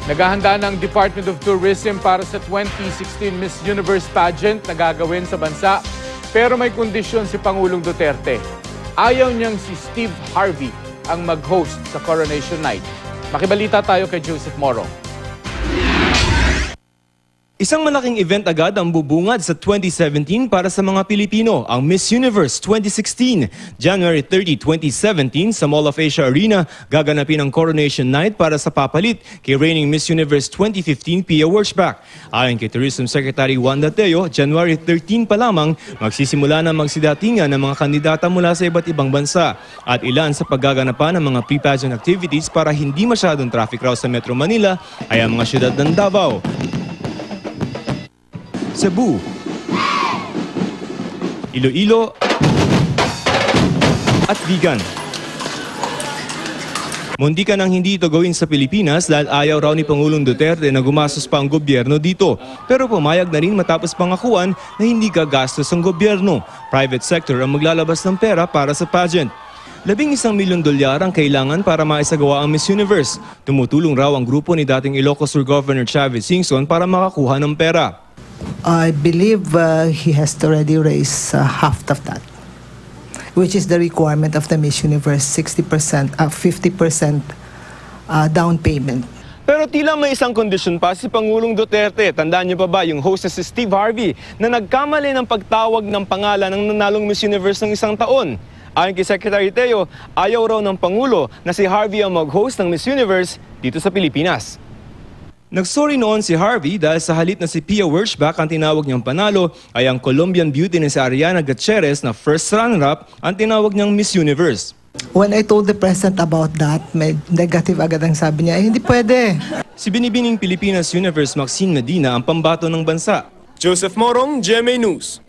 Naghahanda ng Department of Tourism para sa 2016 Miss Universe pageant na gagawin sa bansa. Pero may kondisyon si Pangulong Duterte. Ayaw niyang si Steve Harvey ang mag-host sa Coronation Night. Makibalita tayo kay Joseph Morong. Isang malaking event agad ang bubungad sa 2017 para sa mga Pilipino, ang Miss Universe 2016. January 30, 2017 sa Mall of Asia Arena, gaganapin ang Coronation Night para sa papalit kay reigning Miss Universe 2015 Pia Wurtzbach. Ayon kay Tourism Secretary Wanda Teo, January 13 pa lamang magsisimula na magsidatingan ng mga kandidata mula sa iba't ibang bansa at ilan sa paggaganapan ng mga pre-pageant activities para hindi masyadong traffic raw sa Metro Manila ay ang mga syudad ng Davao, Cebu, Iloilo, at Vigan. Muntikan ang hindi ito gawin sa Pilipinas dahil ayaw raw ni Pangulong Duterte na gumastos pa ang gobyerno dito. Pero pumayag na rin matapos pangakuan na hindi gagastos ang gobyerno. Private sector ang maglalabas ng pera para sa pageant. $11 milyon ang kailangan para maisagawa ang Miss Universe. Tumutulong raw ang grupo ni dating Ilocos Sur Governor Chavez Singson para makakuha ng pera. I believe he has already raised half of that, which is the requirement of the Miss Universe, 50% down payment. Pero tila may isang kondisyon pa si Pangulong Duterte. Tandaan niyo pa ba yung host na si Steve Harvey na nagkamali ng pagtawag ng pangalan ng nanalong Miss Universe ng isang taon? Ayon kay Secretary Teo, ayaw raw ng Pangulo na si Harvey ang mag-host ng Miss Universe dito sa Pilipinas. Nagsorry noon si Harvey dahil sa halip na si Pia Wurtzbach ang tinawag niyang panalo ay ang Colombian beauty na si Ariana Gutierrez na first runner-up ang tinawag niyang Miss Universe. When I told the President about that, may negative agad ang sabi niya, hindi pwede. Si binibining Pilipinas Universe Maxine Medina ang pambato ng bansa. Joseph Morong, GMA News.